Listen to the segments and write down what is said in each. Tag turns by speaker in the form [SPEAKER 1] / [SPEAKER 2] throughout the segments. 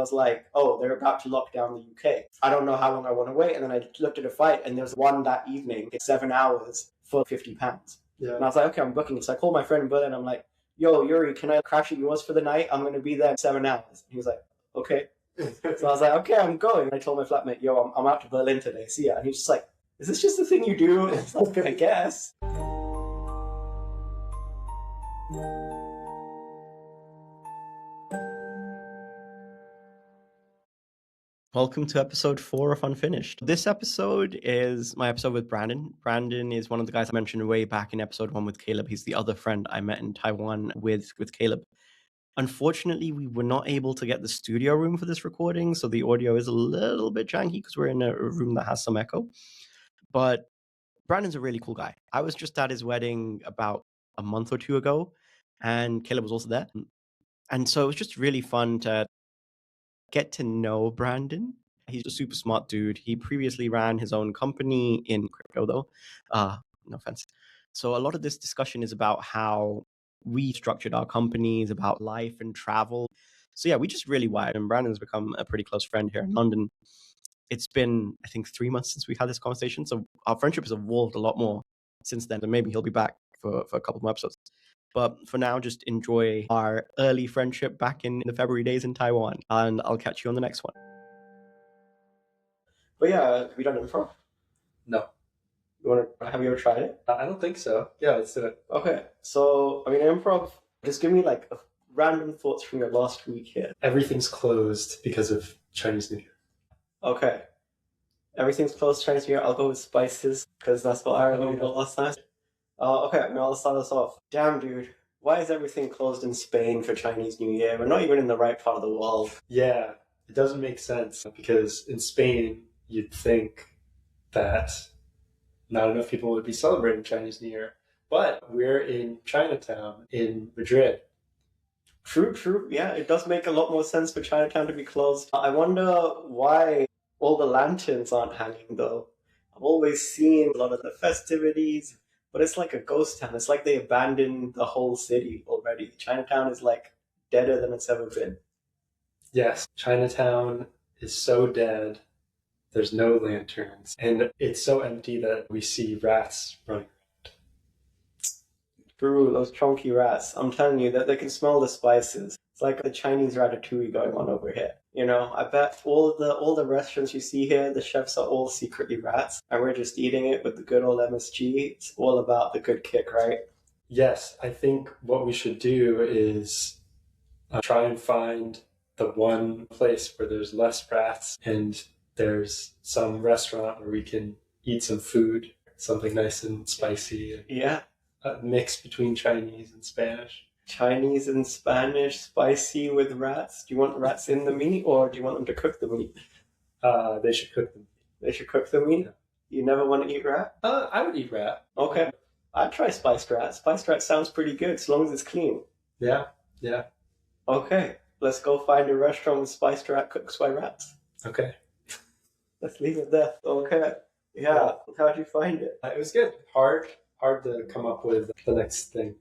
[SPEAKER 1] was like, oh, they're about to lock down the UK. I don't know how long I want to wait. And then I looked at a flight, and there's one that evening, it's 7 hours for £50.
[SPEAKER 2] Yeah.
[SPEAKER 1] And I was like, okay, I'm booking. So I called my friend in Berlin. I'm like, yo, Yuri, can I crash at yours for the night? I'm going to be there in 7 hours. And he was like, okay. So I was like, okay, I'm going. And I told my flatmate, yo, I'm out to Berlin today. See ya. And he's just like, is this just the thing you do? It's like, I guess. Welcome to episode 4 of Unfinished. This episode is my episode with Brandon. Brandon is one of the guys I mentioned way back in episode 1 with Caleb. He's the other friend I met in Taiwan with Caleb. Unfortunately, we were not able to get the studio room for this recording, so the audio is a little bit janky because we're in a room that has some echo. But Brandon's a really cool guy. I was just at his wedding about a month or two ago, and Caleb was also there. And so it was just really fun to get to know Brandon. He's a super smart dude. He previously ran his own company in crypto, though. No offense. So a lot of this discussion is about how we structured our companies, about life and travel. So yeah, we just really wired, and Brandon's become a pretty close friend here in London. It's been, I think, 3 months since we've had this conversation. So our friendship has evolved a lot more since then, and maybe he'll be back for a couple more episodes. But for now, just enjoy our early friendship back in the February days in Taiwan, and I'll catch you on the next one. But yeah, have you done Improv?
[SPEAKER 2] No.
[SPEAKER 1] Have you ever tried it?
[SPEAKER 2] I don't think so. Yeah, let's do it.
[SPEAKER 1] Okay, so, I mean, Improv, just give me like random thoughts from your last week here.
[SPEAKER 2] Everything's closed because of Chinese New Year.
[SPEAKER 1] Okay. Everything's closed Chinese New Year. I'll go with spices, because that's what I remember last time. Okay, I mean, I'll start us off. Damn, dude. Why is everything closed in Spain for Chinese New Year? We're not even in the right part of the world.
[SPEAKER 2] Yeah, it doesn't make sense because in Spain, you'd think that not enough people would be celebrating Chinese New Year. But we're in Chinatown in Madrid.
[SPEAKER 1] True. Yeah, it does make a lot more sense for Chinatown to be closed. I wonder why all the lanterns aren't hanging, though. I've always seen a lot of the festivities, but it's like a ghost town. It's like they abandoned the whole city already. Chinatown is like deader than it's ever been.
[SPEAKER 2] Yes, Chinatown is so dead. There's no lanterns. And it's so empty that we see rats running around.
[SPEAKER 1] True, those chunky rats. I'm telling you that they can smell the spices. It's like the Chinese ratatouille going on over here. You know, I bet all the restaurants you see here, the chefs are all secretly rats, and we're just eating it with the good old MSG. It's all about the good kick, right?
[SPEAKER 2] Yes, I think what we should do is try and find the one place where there's less rats and there's some restaurant where we can eat some food, something nice and spicy.
[SPEAKER 1] Yeah.
[SPEAKER 2] A mix between Chinese and Spanish.
[SPEAKER 1] Chinese and Spanish, spicy with rats. Do you want rats in the meat, or do you want them to cook the meat?
[SPEAKER 2] They should cook them.
[SPEAKER 1] They should cook the meat?
[SPEAKER 2] Yeah.
[SPEAKER 1] You never want to eat rat?
[SPEAKER 2] I would eat rat.
[SPEAKER 1] Okay. I'd try spiced rat. Spiced rat sounds pretty good, as long as it's clean.
[SPEAKER 2] Yeah.
[SPEAKER 1] Okay, let's go find a restaurant with spiced rat cooked by rats.
[SPEAKER 2] Okay.
[SPEAKER 1] Let's leave it there. Okay. Yeah. How'd you find it?
[SPEAKER 2] It was good. Hard to come up with the next thing.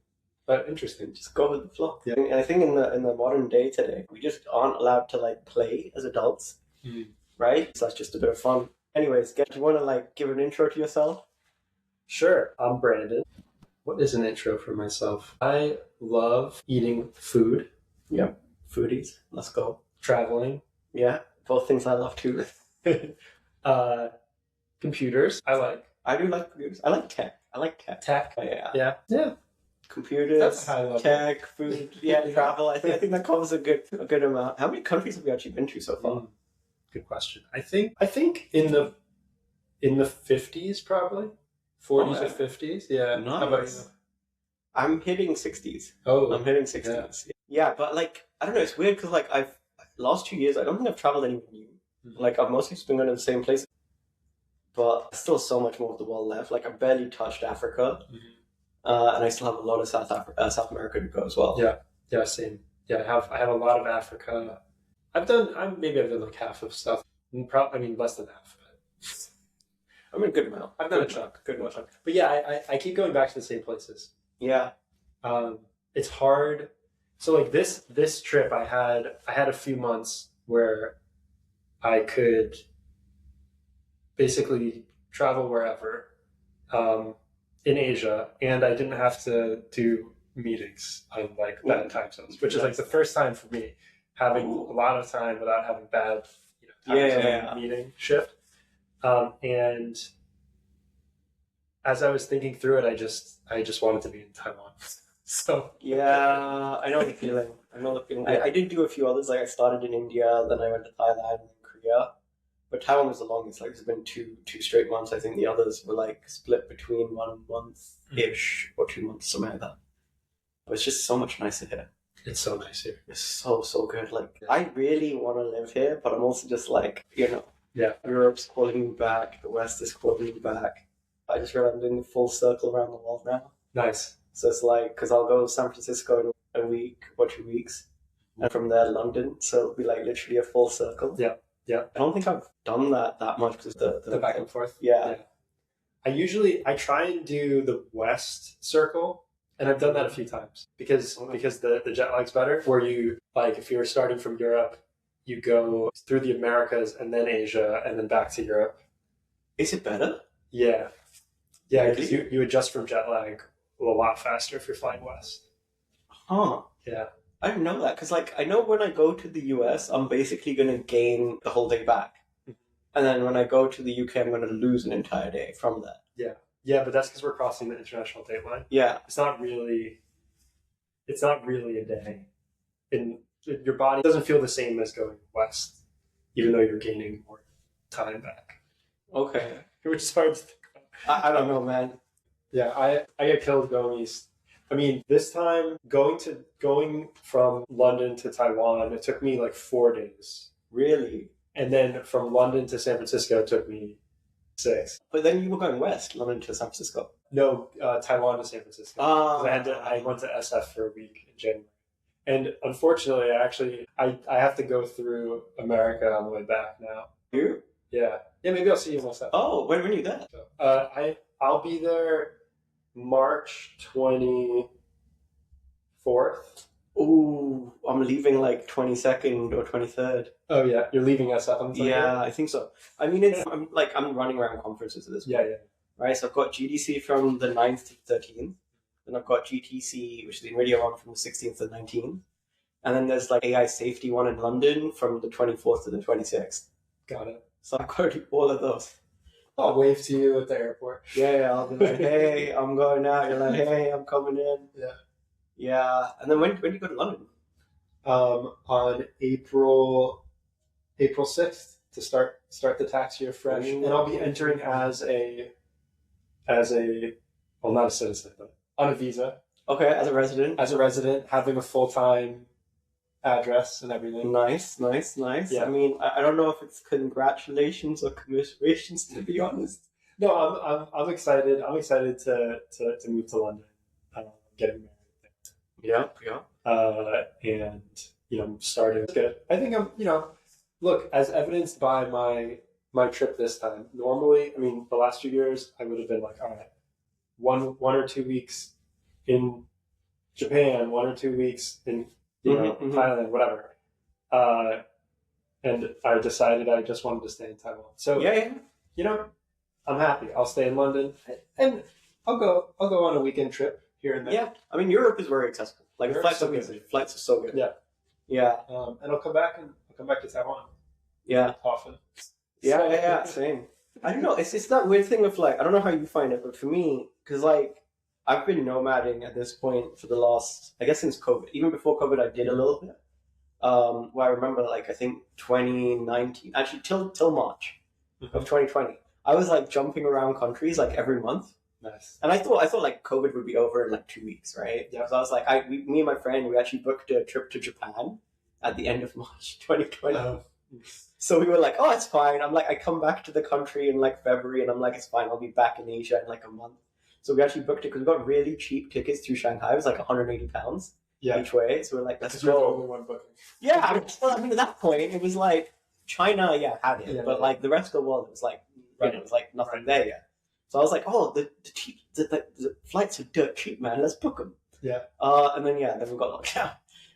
[SPEAKER 2] But interesting.
[SPEAKER 1] Just go with the flow.
[SPEAKER 2] Yeah.
[SPEAKER 1] And I think in the modern day today, we just aren't allowed to like play as adults, right? So that's just a bit of fun. Anyways, do you want to give an intro to yourself?
[SPEAKER 2] Sure. I'm Brandon. What is an intro for myself? I love eating food.
[SPEAKER 1] Yeah. Foodies. Let's go.
[SPEAKER 2] Traveling.
[SPEAKER 1] Yeah. Both things I love too.
[SPEAKER 2] Computers.
[SPEAKER 1] I do like computers. I like tech.
[SPEAKER 2] Tech.
[SPEAKER 1] Yeah. Computers, tech, food, travel. I think that covers a good amount. How many countries have you actually been to so far?
[SPEAKER 2] Good question. I think in the 50s probably. 40s or 50s. Yeah.
[SPEAKER 1] Nice.
[SPEAKER 2] How about you?
[SPEAKER 1] I'm hitting 60s.
[SPEAKER 2] Oh.
[SPEAKER 1] I'm hitting 60s. Yeah, but I don't know, it's weird because I've last 2 years I don't think I've traveled anywhere new. I've mostly just been going to the same place. But there's still so much more of the world left. I've barely touched Africa. And I still have a lot of South America to go as well.
[SPEAKER 2] Yeah, same. Yeah, I have a lot of Africa. I've done like half of stuff. Less than half of it.
[SPEAKER 1] I mean, a good amount.
[SPEAKER 2] I've done a chunk. Good amount. But yeah, I keep going back to the same places.
[SPEAKER 1] Yeah.
[SPEAKER 2] It's hard. So this trip I had a few months where I could basically travel wherever in Asia, and I didn't have to do meetings on like bad time zones, which is like the first time for me having a lot of time without having bad time zone meeting shift. And as I was thinking through it, I just wanted to be in Taiwan. So
[SPEAKER 1] yeah, I know the feeling. I did do a few others. Like I started in India, then I went to Thailand and Korea. But Taiwan was the longest. Like it's been two straight months. I think the others were like split between 1 month ish or 2 months, something like that. But it's just so much nicer here.
[SPEAKER 2] It's so nice here.
[SPEAKER 1] It's so good. Like I really want to live here, but I'm also just like, Europe's calling me back. The West is calling me back. I just realized I'm doing the full circle around the world now.
[SPEAKER 2] Nice.
[SPEAKER 1] So it's like, because I'll go to San Francisco in a week or 2 weeks, and from there London. So it'll be like literally a full circle.
[SPEAKER 2] Yeah. I
[SPEAKER 1] don't think I've done that much because
[SPEAKER 2] the back and forth.
[SPEAKER 1] Yeah.
[SPEAKER 2] I try and do the West circle, and I've done that a few times because the jet lag's better. Where you like if you were starting from Europe, you go through the Americas and then Asia and then back to Europe.
[SPEAKER 1] Is it better?
[SPEAKER 2] Yeah, because you adjust from jet lag a lot faster if you're flying west.
[SPEAKER 1] Huh.
[SPEAKER 2] Yeah.
[SPEAKER 1] I didn't know that because, like, I know when I go to the US, I'm basically going to gain the whole day back. And then when I go to the UK, I'm going to lose an entire day from that.
[SPEAKER 2] Yeah, but that's because we're crossing the international date line.
[SPEAKER 1] Yeah.
[SPEAKER 2] It's not really a day. And your body doesn't feel the same as going west, even though you're gaining more time back.
[SPEAKER 1] Okay.
[SPEAKER 2] Which is hard to think about.
[SPEAKER 1] I don't know, man.
[SPEAKER 2] Yeah, I get killed going east. I mean, this time going from London to Taiwan, it took me like 4 days.
[SPEAKER 1] Really?
[SPEAKER 2] And then from London to San Francisco, it took me 6.
[SPEAKER 1] But then you were going west, London to San Francisco.
[SPEAKER 2] No, Taiwan to San Francisco. I went to SF for a week in January. And unfortunately, I have to go through America on the way back now.
[SPEAKER 1] You?
[SPEAKER 2] Yeah. Yeah, maybe I'll see you in SF.
[SPEAKER 1] Oh, when are you there?
[SPEAKER 2] So, I'll be there March 24th.
[SPEAKER 1] Ooh, I'm leaving like 22nd or 23rd.
[SPEAKER 2] Oh yeah, you're leaving SF on the 23rd?
[SPEAKER 1] Yeah, I think so. I mean, I'm running around conferences at this point.
[SPEAKER 2] Yeah.
[SPEAKER 1] Right, so I've got GDC from the 9th to the 13th. Then I've got GTC, which is the NVIDIA one, from the 16th to the 19th. And then there's like AI safety one in London from the 24th to the 26th.
[SPEAKER 2] Got it.
[SPEAKER 1] So I've got to do all of those.
[SPEAKER 2] I'll wave to you at the airport.
[SPEAKER 1] Yeah, I'll be like, hey, I'm going out. You're like, hey, I'm coming in. Yeah. And then when do you go to London?
[SPEAKER 2] On April 6th to start the tax year fresh. Ooh. And I'll be entering as a well, not a citizen, but on a visa.
[SPEAKER 1] Okay, as a resident,
[SPEAKER 2] having a full-time address and everything.
[SPEAKER 1] Nice.
[SPEAKER 2] Yeah.
[SPEAKER 1] I mean, I don't know if it's congratulations or commiserations, to be honest.
[SPEAKER 2] No, I'm excited. I'm excited to move to London. Getting married.
[SPEAKER 1] Yeah.
[SPEAKER 2] And starting. It's good. I think I'm. Look, as evidenced by my trip this time. Normally, I mean, the last few years, I would have been like, all right, one or 2 weeks in Japan, 1 or 2 weeks in Thailand, whatever. And I decided I just wanted to stay in Taiwan. So I'm happy. I'll stay in London, and I'll go on a weekend trip here and there.
[SPEAKER 1] Yeah, I mean, Europe is very accessible. Like flights are so good. Yeah.
[SPEAKER 2] And I'll come back to Taiwan.
[SPEAKER 1] Yeah.
[SPEAKER 2] Often.
[SPEAKER 1] Yeah. Same. I don't know. It's that weird thing of like, I don't know how you find it, but for me, because like I've been nomading at this point for the last, I guess, since COVID. Even before COVID, I did a little bit. Where I remember, like, I think 2019, actually till March of 2020, I was like jumping around countries like every month.
[SPEAKER 2] Nice.
[SPEAKER 1] And I thought like COVID would be over in like 2 weeks, right?
[SPEAKER 2] Yeah.
[SPEAKER 1] So I was like, me and my friend, we actually booked a trip to Japan at the end of March 2020. So we were like, oh, it's fine. I'm like, I come back to the country in like February, and I'm like, it's fine. I'll be back in Asia in like a month. So we actually booked it because we got really cheap tickets through Shanghai. It was like £180 each way. So we're like, let's go.
[SPEAKER 2] Only one booking.
[SPEAKER 1] Yeah. Well, I mean, at that point, it was like China, had it, but like the rest of the world, it was like, it was like nothing there yet. So I was like, oh, the flights are dirt cheap, man. Let's book them.
[SPEAKER 2] Yeah.
[SPEAKER 1] And then we got locked down.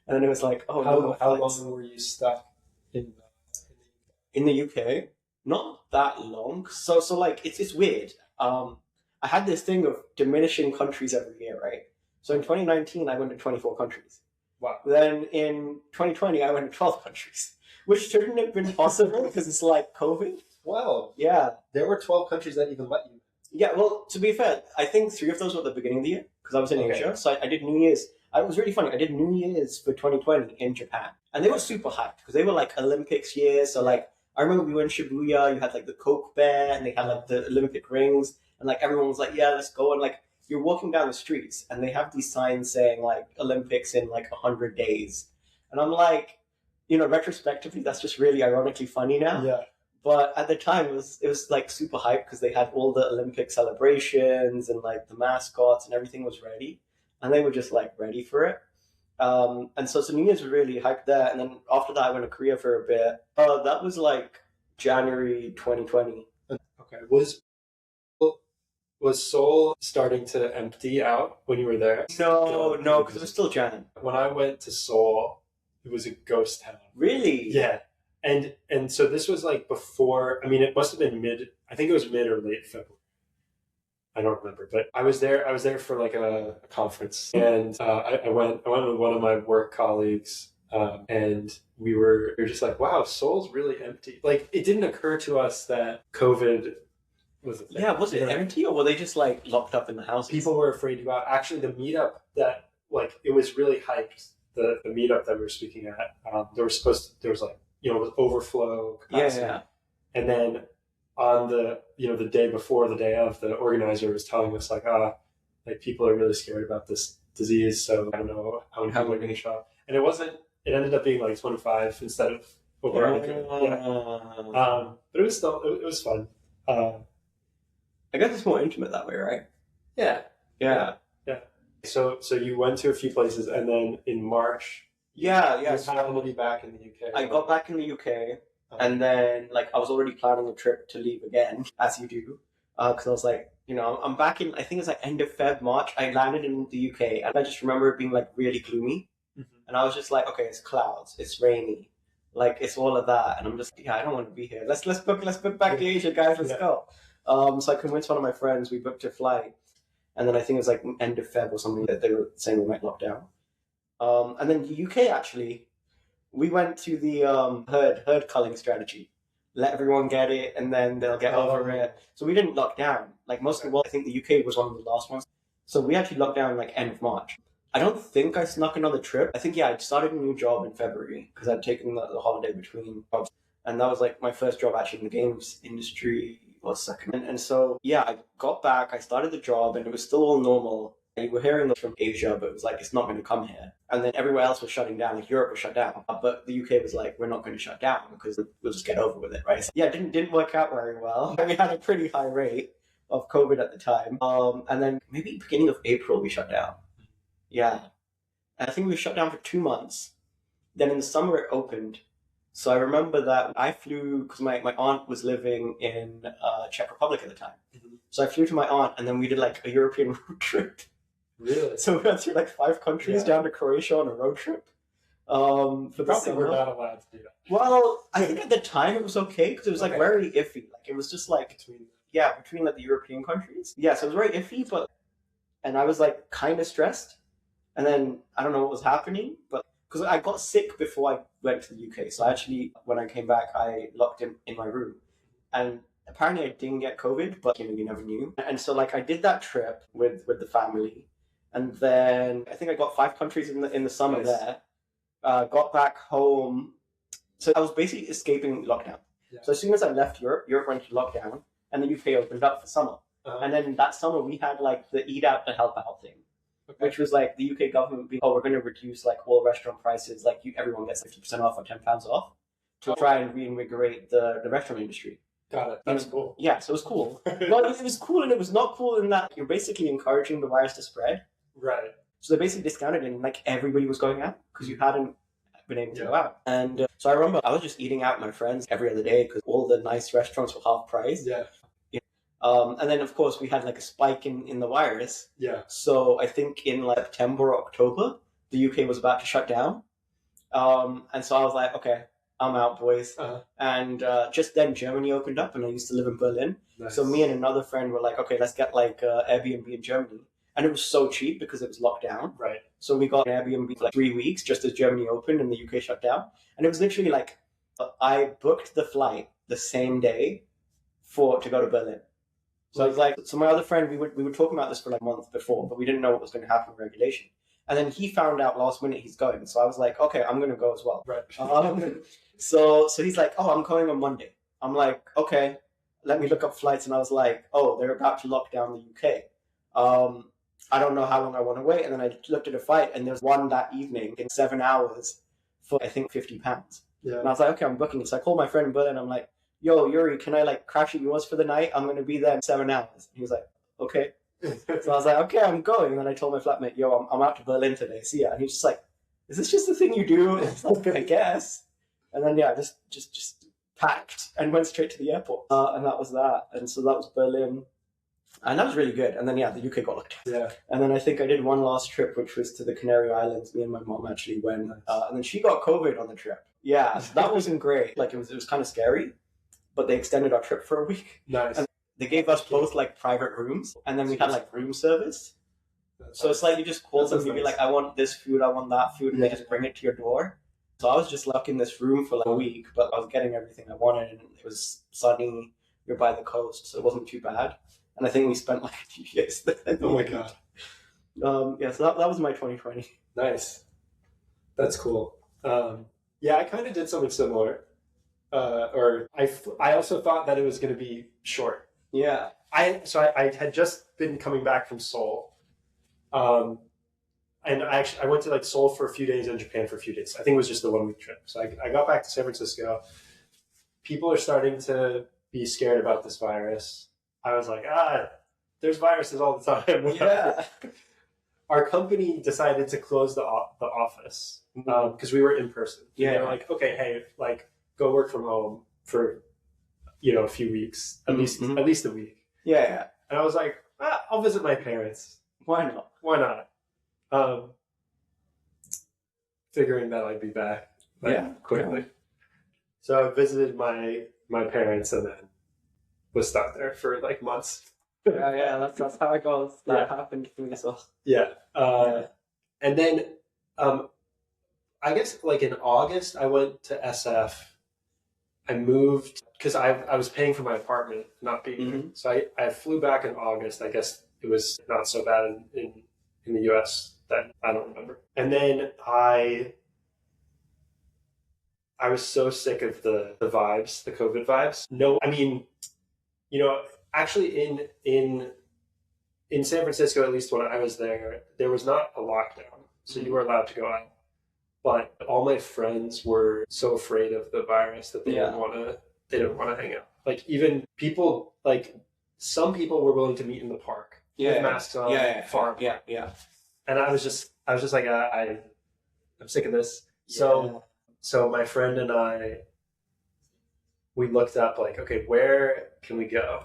[SPEAKER 1] And then it was like, oh,
[SPEAKER 2] how long were you stuck in
[SPEAKER 1] in the UK, not that long. So like it's weird. I had this thing of diminishing countries every year, right? So in 2019, I went to 24 countries.
[SPEAKER 2] Wow.
[SPEAKER 1] Then in 2020, I went to 12 countries, which shouldn't have been possible because it's like COVID.
[SPEAKER 2] Wow.
[SPEAKER 1] Yeah.
[SPEAKER 2] There were 12 countries that even let you.
[SPEAKER 1] Yeah, well, to be fair, I think 3 of those were at the beginning of the year because I was in Asia. So I did New Year's. It was really funny. I did New Year's for 2020 in Japan. And they were super hyped because they were like Olympics years. So like, I remember we went to Shibuya, you had like the Coke Bear and they had like the Olympic rings. And like everyone was like, yeah, let's go. And like you're walking down the streets and they have these signs saying like Olympics in like 100 days. And I'm like, retrospectively, that's just really ironically funny now.
[SPEAKER 2] Yeah.
[SPEAKER 1] But at the time, it was like super hype because they had all the Olympic celebrations and like the mascots and everything was ready. And they were just like ready for it. And so New Year's was really hyped there. And then after that, I went to Korea for a bit. That was like January 2020.
[SPEAKER 2] Okay. Was Seoul starting to empty out when you were there?
[SPEAKER 1] No, because it was still Jan.
[SPEAKER 2] When I went to Seoul, it was a ghost town.
[SPEAKER 1] Really?
[SPEAKER 2] Yeah. And so this was like before, I mean, it must have been I think it was mid or late February. I don't remember, but I was there for like a conference, and I went with one of my work colleagues, and we were just like, wow, Seoul's really empty. Like, it didn't occur to us that COVID was a thing.
[SPEAKER 1] Yeah, was it empty or were they just like locked up in the houses?
[SPEAKER 2] People were afraid to go out. Actually, the meetup that like it was really hyped. The meetup that we were speaking at, there was like with overflow capacity.
[SPEAKER 1] Yeah.
[SPEAKER 2] And then on the the day before, the day of, the organizer was telling us like people are really scared about this disease, so I don't know how many people are going to show up. And it ended up being like 25 instead of over 100. Yeah. But it was still it was fun.
[SPEAKER 1] I guess it's more intimate that way, right?
[SPEAKER 2] Yeah. So you went to a few places, and then in March,
[SPEAKER 1] you
[SPEAKER 2] happened to be back in the UK.
[SPEAKER 1] I got back in the UK, and then like I was already planning a trip to leave again, as you do, because I was like, I'm back in. I think it's like end of Feb, March. I landed in the UK, and I just remember it being like really gloomy, and I was just like, okay, it's clouds, it's rainy, like it's all of that, and I'm just I don't want to be here. Let's book back to Asia, guys. Let's go. So I convinced one of my friends. We booked a flight. And then I think it was like end of Feb or something that they were saying we might lock down. And then the UK, actually, we went to the herd culling strategy. Let everyone get it, and then they'll get over it. So we didn't lock down. Like most of the world, I think the UK was one of the last ones. So we actually locked down like end of March. I don't think I snuck another trip. I think, I started a new job in February because I'd taken the holiday between jobs. And that was like my first job actually in the games industry. Or second. And so, I got back, I started the job, and it was still all normal. You were hearing this from Asia, but it was like, it's not going to come here. And then everywhere else was shutting down, like Europe was shut down. But the UK was like, we're not going to shut down because we'll just get over with it, right? So, it didn't work out very well. We had a pretty high rate of COVID at the time. And then maybe beginning of April, we shut down. Yeah. And I think we shut down for 2 months. Then in the summer, it opened. So I remember that I flew, because my aunt was living in Czech Republic at the time. Mm-hmm. So I flew to my aunt, and then we did like a European road trip.
[SPEAKER 2] Really?
[SPEAKER 1] So we went through like 5 countries down to Croatia on a road trip. For the
[SPEAKER 2] probably
[SPEAKER 1] summer.
[SPEAKER 2] We're not allowed to do that.
[SPEAKER 1] Well, I think at the time it was okay, because it was like very iffy. Like it was just like, between like the European countries. Yeah, so it was very iffy, and I was like kind of stressed. And then I don't know what was happening, but because I got sick before I went to the UK. So actually, when I came back, I locked in my room. And apparently I didn't get COVID, but you never knew. And so like I did that trip with the family. And then I think I got 5 countries in the summer there. Got back home. So I was basically escaping lockdown. Yeah. So as soon as I left Europe went to lockdown, and the UK opened up for summer. And then that summer we had like the Eat Out to Help Out thing. Okay. Which was like the UK government being, we're going to reduce like all restaurant prices, like everyone gets 50% off or £10 off to try and reinvigorate the restaurant industry.
[SPEAKER 2] Got it. That's cool.
[SPEAKER 1] Yeah, so it was cool. Well, it was cool and it was not cool in that you're basically encouraging the virus to spread.
[SPEAKER 2] Right.
[SPEAKER 1] So they basically discounted it and like everybody was going out because you hadn't been able to go out. And so I remember I was just eating out with my friends every other day because all the nice restaurants were half price.
[SPEAKER 2] Yeah.
[SPEAKER 1] And then, of course, we had like a spike in the virus.
[SPEAKER 2] Yeah.
[SPEAKER 1] So I think in like September or October, the UK was about to shut down. And so I was like, okay, I'm out, boys.
[SPEAKER 2] Uh-huh.
[SPEAKER 1] And just then Germany opened up, and I used to live in Berlin.
[SPEAKER 2] Nice.
[SPEAKER 1] So me and another friend were like, okay, let's get like Airbnb in Germany. And it was so cheap because it was locked down.
[SPEAKER 2] Right.
[SPEAKER 1] So we got an Airbnb for like 3 weeks just as Germany opened and the UK shut down. And it was literally like, I booked the flight the same day to go to Berlin. So I was like, so my other friend, we were talking about this for like a month before, but we didn't know what was going to happen with regulation. And then he found out last minute he's going. So I was like, okay, I'm going to go as well.
[SPEAKER 2] Right.
[SPEAKER 1] So he's like, oh, I'm going on Monday. I'm like, okay, let me look up flights. And I was like, oh, they're about to lock down the UK. I don't know how long I want to wait. And then I looked at a flight, and there's one that evening in 7 hours for, I think, £50.
[SPEAKER 2] Yeah.
[SPEAKER 1] And I was like, okay, I'm booking it. So I called my friend in Berlin. I'm like, yo, Yuri, can I like crash at yours for the night? I'm going to be there in 7 hours. And he was like, okay. So I was like, okay, I'm going. And then I told my flatmate, yo, I'm out to Berlin today. See ya. And he's just like, is this just the thing you do? And I was like, I guess. And then, yeah, just packed and went straight to the airport. And that was that. And so that was Berlin. And that was really good. And then, yeah, the UK got locked down.
[SPEAKER 2] Yeah.
[SPEAKER 1] And then I think I did one last trip, which was to the Canary Islands. Me and my mom actually went.
[SPEAKER 2] Nice.
[SPEAKER 1] And then she got COVID on the trip. Yeah, so that wasn't great. Like, it was kind of scary. But they extended our trip for a week.
[SPEAKER 2] Nice.
[SPEAKER 1] And they gave us both like private rooms, and then we had like room service. So it's like you just call them, you'd be like, I want this food, I want that food, and they just bring it to your door. So I was just locked in this room for like a week, but I was getting everything I wanted, and it was sunny, you're by the coast, so it wasn't too bad. And I think we spent like a few years there.
[SPEAKER 2] Oh my god.
[SPEAKER 1] Yeah, so that was my 2020.
[SPEAKER 2] Nice. That's cool. Yeah, I kind of did something similar. I also thought that it was going to be short.
[SPEAKER 1] Yeah.
[SPEAKER 2] I had just been coming back from Seoul, and I went to like Seoul for a few days and Japan for a few days. I think it was just the 1 week trip. So I got back to San Francisco. People are starting to be scared about this virus. I was like, there's viruses all the time.
[SPEAKER 1] Yeah.
[SPEAKER 2] Our company decided to close the office because we were in person.
[SPEAKER 1] Yeah.
[SPEAKER 2] They were like, okay, hey, like go work from home for a few weeks, at least a week.
[SPEAKER 1] Yeah.
[SPEAKER 2] And I was like, I'll visit my parents.
[SPEAKER 1] Why not?
[SPEAKER 2] Why not? Figuring that I'd be back quickly. Yeah. So I visited my parents and then was stuck there for like months.
[SPEAKER 1] Yeah, that's how it goes. That happened to me as well.
[SPEAKER 2] Yeah. And then I guess like in August I went to SF. I moved because I was paying for my apartment not being there. So I flew back in August. I guess it was not so bad in the US then. I don't remember. And then I was so sick of the vibes, the COVID vibes. No, I mean, actually in San Francisco, at least when I was there was not a lockdown. So you were allowed to go out. But all my friends were so afraid of the virus that they didn't want to hang out. Like even people, like some people were willing to meet in the park with masks on, far apart.
[SPEAKER 1] Yeah.
[SPEAKER 2] And I was just like, I'm sick of this.
[SPEAKER 1] Yeah.
[SPEAKER 2] So my friend and I, we looked up like, okay, where can we go?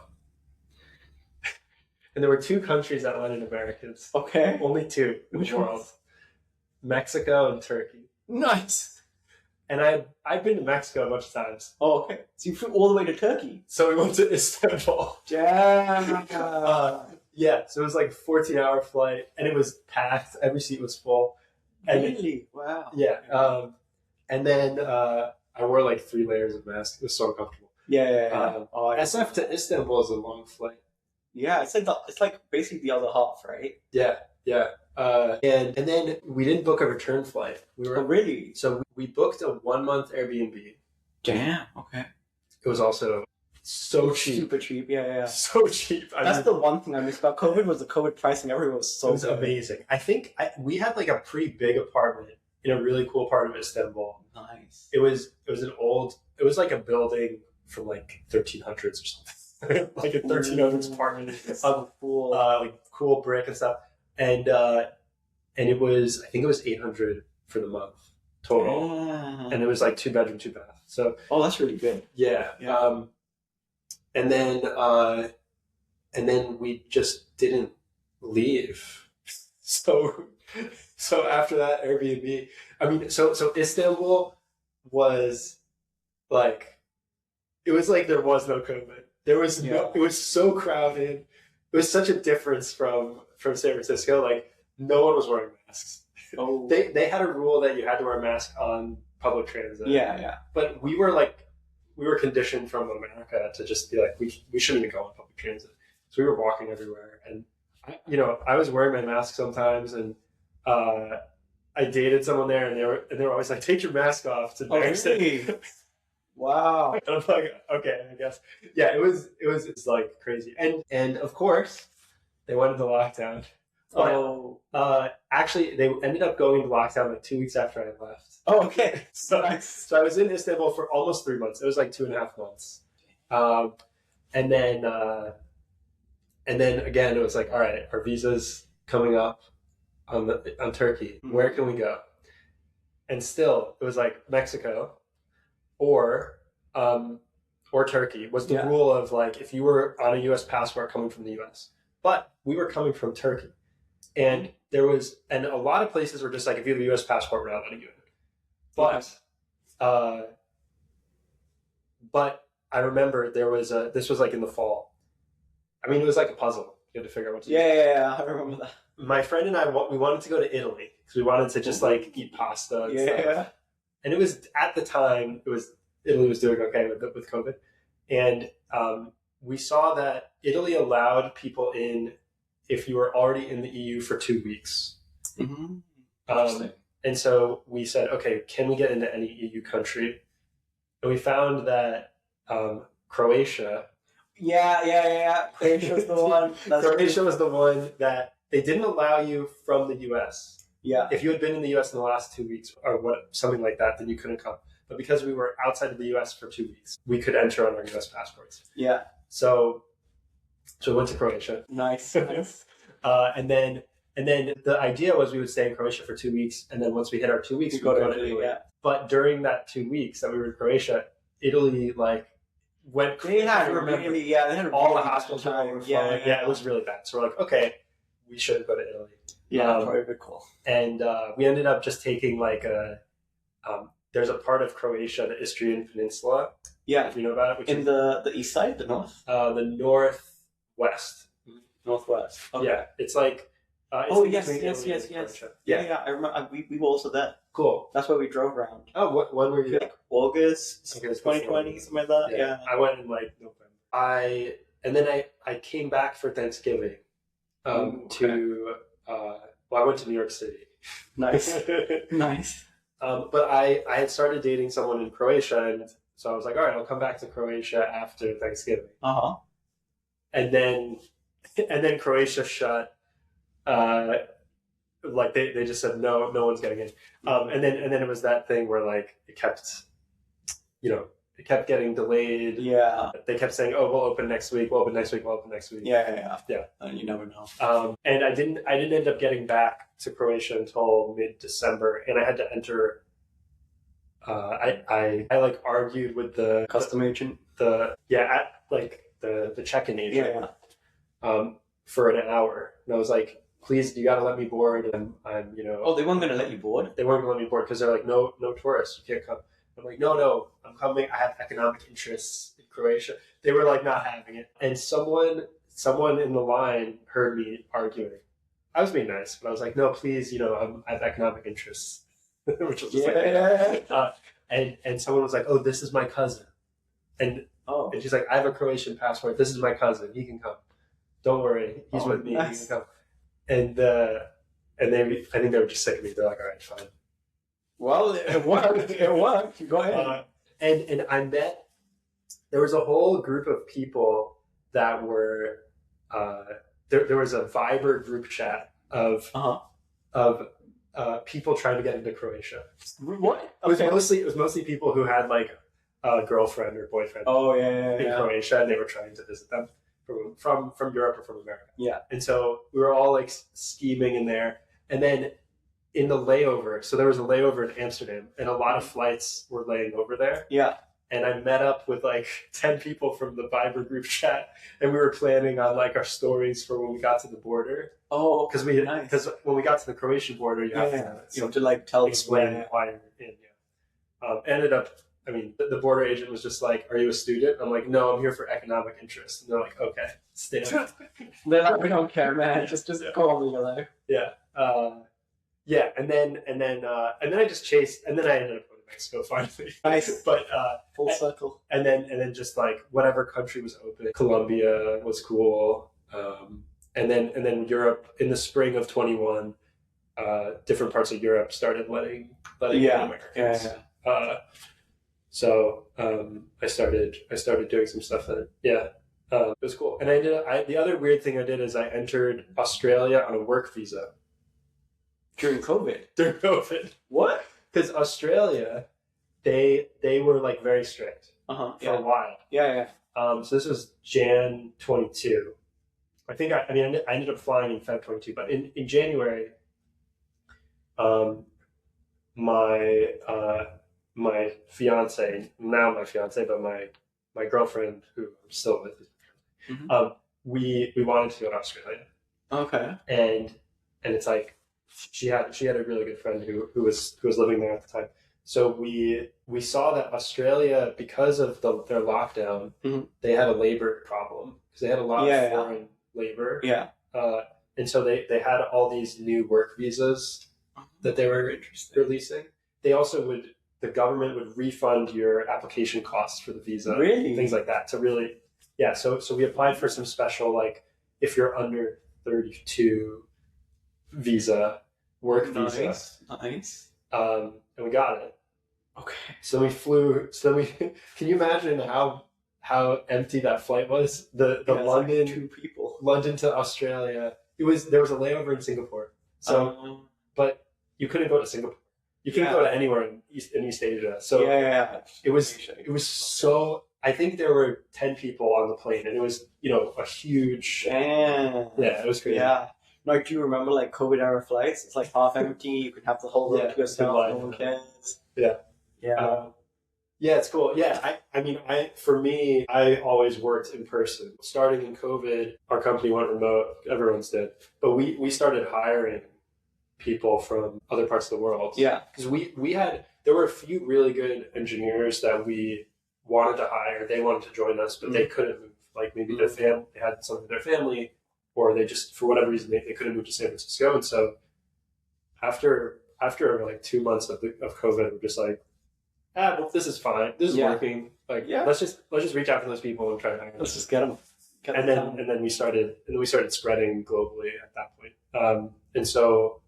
[SPEAKER 2] And there were 2 countries that wanted Americans.
[SPEAKER 1] Okay.
[SPEAKER 2] Only 2 in the world. Mexico and Turkey.
[SPEAKER 1] Nice.
[SPEAKER 2] And I've been to Mexico a bunch of times.
[SPEAKER 1] Oh, okay. So you flew all the way to Turkey?
[SPEAKER 2] So we went to Istanbul.
[SPEAKER 1] Damn.
[SPEAKER 2] Yeah, so it was like a 14-hour flight, and it was packed. Every seat was full. And
[SPEAKER 1] really? Wow.
[SPEAKER 2] Yeah. And then I wore like 3 layers of mask. It was so uncomfortable.
[SPEAKER 1] Yeah.
[SPEAKER 2] SF to Istanbul is a long flight.
[SPEAKER 1] Yeah, it's like basically the other half, right?
[SPEAKER 2] Yeah. And then we didn't book a return flight.
[SPEAKER 1] Really?
[SPEAKER 2] So we booked a 1-month Airbnb.
[SPEAKER 1] Damn. Okay.
[SPEAKER 2] It was also so cheap.
[SPEAKER 1] Super cheap. Yeah.
[SPEAKER 2] So cheap.
[SPEAKER 1] That's the one thing I missed about COVID was the COVID pricing. Everyone was so.
[SPEAKER 2] It was amazing. I think we had like a pretty big apartment in a really cool part of Istanbul.
[SPEAKER 1] Nice.
[SPEAKER 2] It was like a building from like 1300s or something. Like a 1300s apartment.
[SPEAKER 1] Cool.
[SPEAKER 2] Like cool brick and stuff. And it was, I think it was 800 for the month total. Yeah. And it was like 2-bedroom, 2-bath. So.
[SPEAKER 1] Oh, that's really good.
[SPEAKER 2] Yeah. And then we just didn't leave. So after that Airbnb, I mean, so Istanbul was like it was like there was no COVID. There was no. It was so crowded. It was such a difference from San Francisco. Like no one was wearing masks.
[SPEAKER 1] Oh.
[SPEAKER 2] They had a rule that you had to wear a mask on public transit.
[SPEAKER 1] Yeah.
[SPEAKER 2] But we were conditioned from America to just be like, we shouldn't even go on public transit. So we were walking everywhere, and I was wearing my mask sometimes, and I dated someone there, and they were always like, take your mask off to embarrass it.
[SPEAKER 1] Wow.
[SPEAKER 2] And I'm like, okay, I guess. Yeah, it's like crazy. And of course, they went into lockdown. Actually, they ended up going into lockdown like 2 weeks after I left.
[SPEAKER 1] Oh, okay.
[SPEAKER 2] So I was in Istanbul for almost 3 months. It was like 2.5 months. And then again, it was like, all right, our visa's coming up on Turkey. Mm-hmm. Where can we go? And still, it was like Mexico or Turkey was the rule of like if you were on a U.S. passport coming from the U.S. But we were coming from Turkey. And and a lot of places were just like, if you have a U.S. passport, we're not letting you in. But I remember this was like in the fall. I mean, it was like a puzzle. You had to figure out what to do.
[SPEAKER 1] Yeah, I remember that.
[SPEAKER 2] My friend and I, we wanted to go to Italy because we wanted to just like eat pasta and stuff. And it was, at the time, Italy was doing okay with COVID. And we saw that Italy allowed people in if you were already in the EU for 2 weeks.
[SPEAKER 1] Mm-hmm. Interesting.
[SPEAKER 2] And so we said, okay, can we get into any EU country? And we found that Croatia.
[SPEAKER 1] Yeah. Croatia was the one.
[SPEAKER 2] Croatia was the one that they didn't allow you from the US.
[SPEAKER 1] Yeah.
[SPEAKER 2] If you had been in the US in the last 2 weeks or something like that, then you couldn't come. But because we were outside of the US for 2 weeks, we could enter on our US passports.
[SPEAKER 1] Yeah.
[SPEAKER 2] So we went to Croatia.
[SPEAKER 1] Nice.
[SPEAKER 2] And then the idea was we would stay in Croatia for 2 weeks, and then once we hit our 2 weeks, we'd go to Italy. Yeah. But during that 2 weeks that we were in Croatia, Italy like went.
[SPEAKER 1] They had
[SPEAKER 2] all the hospitals were yeah, it was really bad. So we're like, okay, we should go to Italy.
[SPEAKER 1] Yeah, very cool.
[SPEAKER 2] And we ended up just taking like there's a part of Croatia, the Istrian Peninsula.
[SPEAKER 1] Yeah,
[SPEAKER 2] if you know about it.
[SPEAKER 1] Which the east side, the north.
[SPEAKER 2] The northwest.
[SPEAKER 1] Northwest. Okay.
[SPEAKER 2] Yeah, it's like.
[SPEAKER 1] Yes. Yeah. I remember. We were also there.
[SPEAKER 2] Cool.
[SPEAKER 1] That's where we drove around.
[SPEAKER 2] Oh, when were you?
[SPEAKER 1] Like August 2020, something like that. Yeah.
[SPEAKER 2] I went in like November. I came back for Thanksgiving. I went to New York City.
[SPEAKER 1] Nice. Nice.
[SPEAKER 2] But I had started dating someone in Croatia, and so I was like, all right, I'll come back to Croatia after Thanksgiving. And then Croatia shut. Like they just said no one's getting in. And then it was that thing where like it kept getting delayed.
[SPEAKER 1] Yeah.
[SPEAKER 2] They kept saying, oh, we'll open next week. We'll open next week.
[SPEAKER 1] Yeah. And you never know.
[SPEAKER 2] And I didn't end up getting back to Croatia until mid-December, and I had to enter. I like argued with the
[SPEAKER 1] custom agent.
[SPEAKER 2] The check-in agent. Yeah. For an hour, and I was like, please, you got to let me board. And I'm
[SPEAKER 1] Oh, they weren't going to let you board?
[SPEAKER 2] They weren't going to let me board because they're like, no tourists, you can't come. I'm like, no, I'm coming. I have economic interests in Croatia. They were like not having it. And someone in the line heard me arguing. I was being nice, but I was like, no, please, I have economic interests. Which was just and someone was like, oh, this is my cousin. And she's like, I have a Croatian passport. This is my cousin. He can come. Don't worry. He's with me. Nice. He can come. And I think they were just sick of me. They're like, all right, fine.
[SPEAKER 1] Well, it worked. Go ahead.
[SPEAKER 2] And I met, there was a whole group of people that were, there was a Viber group chat of people trying to get into Croatia.
[SPEAKER 1] What?
[SPEAKER 2] Okay. It was mostly people who had like a girlfriend or boyfriend in Croatia, and they were trying to visit them from Europe or from America.
[SPEAKER 1] Yeah.
[SPEAKER 2] And so we were all like scheming in there. And then in the layover, so there was a layover in Amsterdam, and a lot of flights were laying over there.
[SPEAKER 1] Yeah.
[SPEAKER 2] And I met up with like 10 people from the Viber group chat, and we were planning on like our stories for when we got to the border.
[SPEAKER 1] Oh,
[SPEAKER 2] because when we got to the Croatian border, you have to
[SPEAKER 1] like tell
[SPEAKER 2] explain why you're in. Ended up I mean, the border agent was just like, "Are you a student?" I'm like, "No, I'm here for economic interest." And they're like, "Okay, stay."
[SPEAKER 1] They're like, we don't care, man. Just go on, below.
[SPEAKER 2] Yeah. Yeah, and then I just chased, and then I ended up going to Mexico finally.
[SPEAKER 1] Nice,
[SPEAKER 2] but
[SPEAKER 1] full circle.
[SPEAKER 2] And then just like whatever country was open, Colombia was cool, and then Europe in the spring of 21, different parts of Europe started letting Americans. So I started doing some stuff in it. Yeah. It was cool, and the other weird thing I did is I entered Australia on a work visa.
[SPEAKER 1] During COVID?
[SPEAKER 2] During COVID.
[SPEAKER 1] What?
[SPEAKER 2] Because Australia, they were like very strict for a while.
[SPEAKER 1] Yeah.
[SPEAKER 2] So this was Jan 22. I ended up flying in Feb 22, but in January, my fiance, but my girlfriend, who I'm still with, we wanted to go to Australia.
[SPEAKER 1] Okay.
[SPEAKER 2] And it's like she had a really good friend who was living there at the time. So we saw that Australia, because of their lockdown, they had a labor problem because they had a lot of foreign labor.
[SPEAKER 1] Yeah.
[SPEAKER 2] And so they had all these new work visas that they were releasing. They also the government would refund your application costs for the visa.
[SPEAKER 1] Really?
[SPEAKER 2] Things like that. So really, yeah. So we applied for some special, like, if you're under 32 visa, work visa.
[SPEAKER 1] Nice.
[SPEAKER 2] And we got it.
[SPEAKER 1] Okay.
[SPEAKER 2] So we flew. Can you imagine how empty that flight was? The London,
[SPEAKER 1] like 2 people.
[SPEAKER 2] London to Australia. There was a layover in Singapore. So, but you couldn't go to Singapore. You couldn't go to anywhere in East Asia. So it was so. I think there were 10 people on the plane, and it was a huge.
[SPEAKER 1] Yeah,
[SPEAKER 2] it was crazy.
[SPEAKER 1] Yeah. No, do you remember like COVID era flights? It's like half empty. You can have the whole room to yourself. No one cares.
[SPEAKER 2] Yeah. Yeah, it's cool. Yeah, for me, I always worked in person. Starting in COVID, our company went remote. Everyone's did, but we started hiring people from other parts of the world. Yeah, because there were a few really good engineers that we wanted to hire. They wanted to join us, but they couldn't move. Like maybe their family, they had something with their family, or they just, for whatever reason, they couldn't move to San Francisco. And so after like 2 months of COVID, we're just like, well, this is fine. This is working. Like, let's just reach out to those people and try to hire them.
[SPEAKER 1] Let's just get them.
[SPEAKER 2] And then we started spreading globally at that point. And so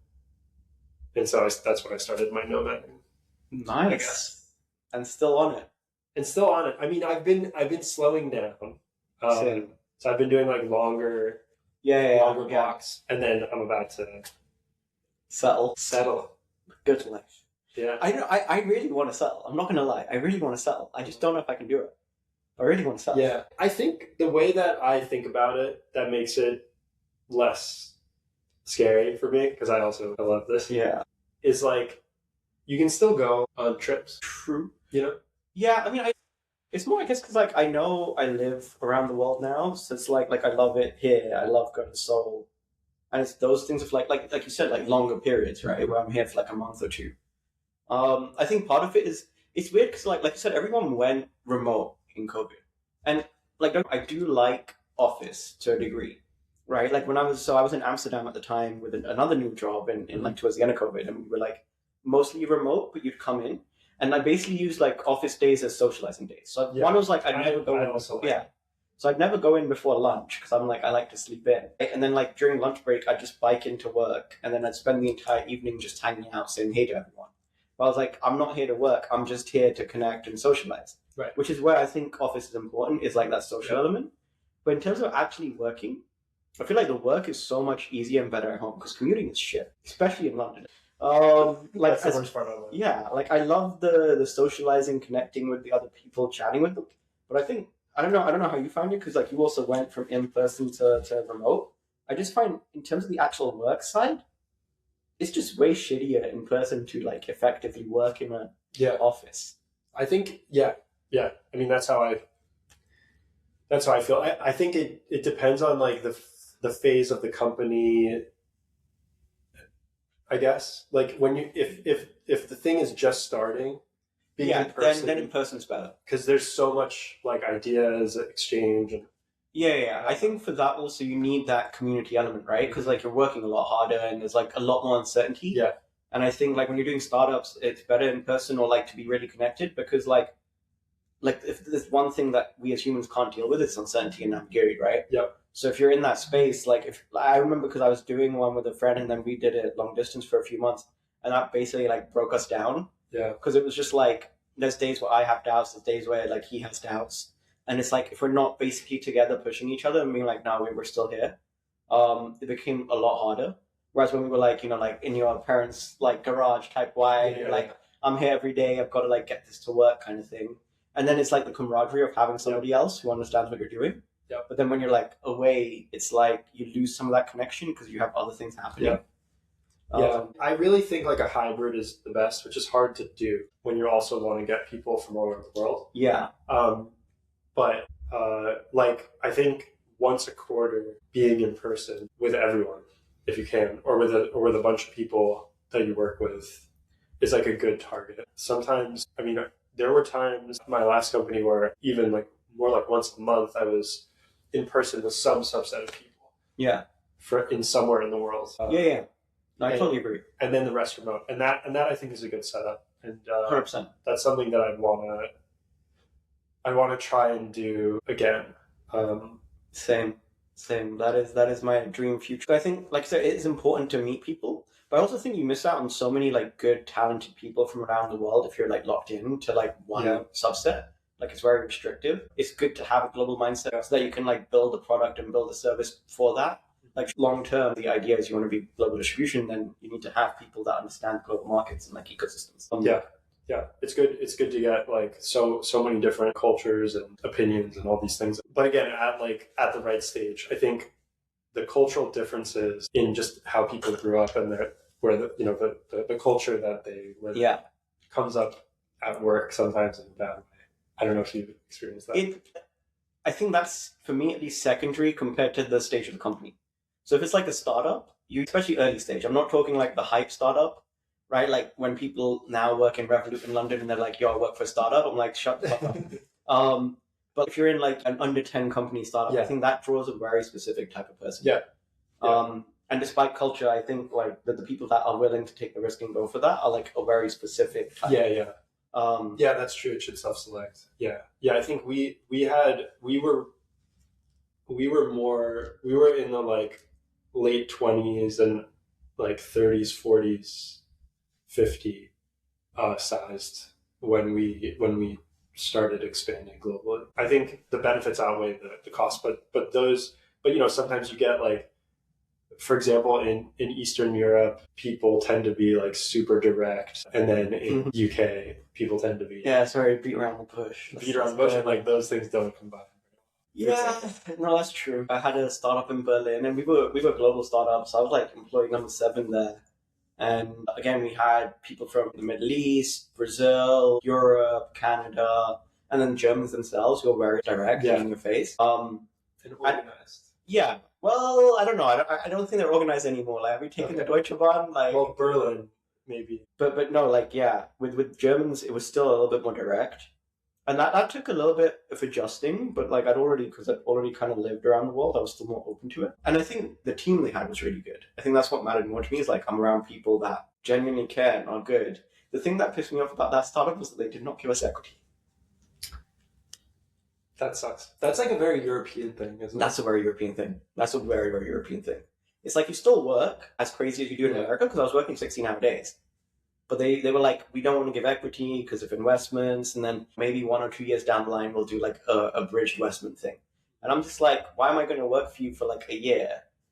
[SPEAKER 2] that's when I started my nomading.
[SPEAKER 1] Nice. And still on it.
[SPEAKER 2] I mean, I've been slowing down. So I've been doing like longer blocks, and then I'm about to settle.
[SPEAKER 1] Good life.
[SPEAKER 2] Yeah.
[SPEAKER 1] I know. I really want to settle. I'm not gonna lie. I really want to settle. I just don't know if I can do it. I really want to settle.
[SPEAKER 2] Yeah. I think the way that I think about it, that makes it less scary for me, because I love this.
[SPEAKER 1] Yeah.
[SPEAKER 2] Is like, you can still go on trips.
[SPEAKER 1] True.
[SPEAKER 2] Yeah.
[SPEAKER 1] I mean, it's more, I guess, because like I know I live around the world now, so it's like I love it here. I love going to Seoul, and it's those things of like you said, like longer periods, right, where I'm here for like a month or two. I think part of it is it's weird because like you said, everyone went remote in COVID, and like I do like office to a degree, right? Like when I was in Amsterdam at the time with another new job in like towards the end of COVID, and we were like mostly remote, but you'd come in. And I basically use like office days as socializing days. So one was like I'd never go in. So I'd never go in before lunch because I'm like I like to sleep in. And then like during lunch break I'd just bike into work, and then I'd spend the entire evening just hanging out, saying hey to everyone. But I was like, I'm not here to work. I'm just here to connect and socialize.
[SPEAKER 2] Right.
[SPEAKER 1] Which is where I think office is important, is like that social element. But in terms of actually working, I feel like the work is so much easier and better at home because commuting is shit, especially in London.
[SPEAKER 2] That's the worst part of it.
[SPEAKER 1] Yeah, like I love the socializing, connecting with the other people, chatting with them. But I think I don't know how you found it, because like you also went from in person to remote. I just find in terms of the actual work side, it's just way shittier in person to like effectively work in an office.
[SPEAKER 2] I think yeah. I mean that's how I feel. I think it depends on like the phase of the company. I guess like when if the thing is just starting, being
[SPEAKER 1] Yeah,
[SPEAKER 2] in person.
[SPEAKER 1] then in person's better.
[SPEAKER 2] Because there's so much like ideas exchange. And
[SPEAKER 1] Yeah. I think for that also you need that community element, right? Because like you're working a lot harder and there's like a lot more uncertainty.
[SPEAKER 2] yeah,
[SPEAKER 1] And I think like when you're doing startups, it's better in person or like to be really connected because like if there's one thing that we as humans can't deal with, it's uncertainty and ambiguity, right?
[SPEAKER 2] Yep.
[SPEAKER 1] So if you're in that space, like if I remember because I was doing one with a friend and then we did it long distance for a few months and that basically like broke us down.
[SPEAKER 2] Yeah.
[SPEAKER 1] Because it was just like there's days where I have doubts, there's days where like he has doubts. And it's like if we're not basically together pushing each other and being like, no, we're still here, it became a lot harder. Whereas when we were like, like in your parents' like garage type vibe, you're like, I'm here every day, I've got to like get this to work kind of thing. And then it's like the camaraderie of having somebody else who understands what you're doing.
[SPEAKER 2] Yep.
[SPEAKER 1] But then when you're like away, it's like you lose some of that connection because you have other things happening.
[SPEAKER 2] Yeah, I really think like a hybrid is the best, which is hard to do when you also want to get people from all over the world.
[SPEAKER 1] Yeah.
[SPEAKER 2] But like I think once a quarter being in person with everyone, if you can, or with a bunch of people that you work with, is like a good target. Sometimes, I mean, there were times in my last company where even like more like once a month I was in person with some subset of people.
[SPEAKER 1] Yeah.
[SPEAKER 2] In somewhere in the world.
[SPEAKER 1] Yeah. No, I totally agree.
[SPEAKER 2] And then the rest remote, and that I think is a good setup. And
[SPEAKER 1] 100%.
[SPEAKER 2] That's something that I'd want to try and do again.
[SPEAKER 1] Same. That is my dream future. I think, like I said, it is important to meet people, but I also think you miss out on so many like good, talented people from around the world if you're like locked in to like one subset. Like it's very restrictive. It's good to have a global mindset so that you can like build a product and build a service for that. Like long term, the idea is you want to be global distribution, then you need to have people that understand global markets and like ecosystems.
[SPEAKER 2] Yeah, it's good. It's good to get like so many different cultures and opinions and all these things. But again, at the right stage, I think the cultural differences in just how people grew up and the culture that they live in comes up at work sometimes in a bad way. I don't know if you've experienced that.
[SPEAKER 1] I think that's for me at least secondary compared to the stage of the company. So if it's like a startup, especially early stage, I'm not talking like the hype startup, right? Like when people now work in Revolut in London and they're like, yo, I work for a startup. I'm like, shut the fuck up. But if you're in like an under 10 company startup, I think that draws a very specific type of person. And despite culture, I think like the people that are willing to take the risk and go for that are like a very specific type.
[SPEAKER 2] Yeah, that's true. It should self-select. Yeah. I think we were in the like late 20s and like 30s, 40s, 50 sized when we started expanding globally. I think the benefits outweigh the cost, but sometimes you get like, for example, in Eastern Europe, people tend to be like super direct, and then in UK, people tend to be
[SPEAKER 1] beat around the bush.
[SPEAKER 2] And like those things don't combine.
[SPEAKER 1] Yeah, no, that's true. I had a startup in Berlin, and we were global startups. I was like employee number 7 there, and again, we had people from the Middle East, Brazil, Europe, Canada, and then Germans themselves who were very direct in your face.
[SPEAKER 2] And organized.
[SPEAKER 1] Yeah. Well, I don't know. I don't think they're organized anymore. Like, have we taken the Deutsche Bahn? Like,
[SPEAKER 2] well, Berlin maybe.
[SPEAKER 1] But no, like with Germans, it was still a little bit more direct. And that took a little bit of adjusting, but like I'd already kind of lived around the world, I was still more open to it. And I think the team they had was really good. I think that's what mattered more to me, is like I'm around people that genuinely care and are good. The thing that pissed me off about that startup was that they did not give us equity.
[SPEAKER 2] That sucks. That's like a very European thing, isn't it?
[SPEAKER 1] That's a very European thing. That's a very, very European thing. It's like you still work as crazy as you do in America, because I was working 16-hour days. But they were like, we don't want to give equity because of investments, and then maybe 1 or 2 years down the line, we'll do like a bridge investment thing. And I'm just like, why am I going to work for you for like a year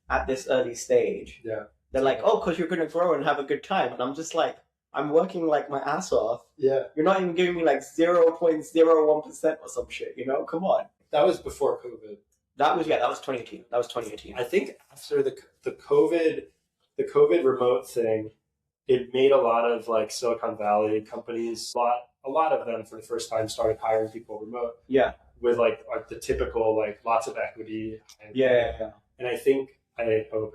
[SPEAKER 1] at this early stage?
[SPEAKER 2] Yeah.
[SPEAKER 1] They're like, oh, because you're going to grow and have a good time. And I'm just like, I'm working like my ass off.
[SPEAKER 2] Yeah.
[SPEAKER 1] You're not even giving me like 0.01% or some shit, Come on.
[SPEAKER 2] That was before COVID.
[SPEAKER 1] That was 2018.
[SPEAKER 2] I think after the COVID remote thing, it made a lot of like Silicon Valley companies, a lot of them for the first time started hiring people remote.
[SPEAKER 1] Yeah.
[SPEAKER 2] With like the typical like lots of equity.
[SPEAKER 1] Yeah.
[SPEAKER 2] And I hope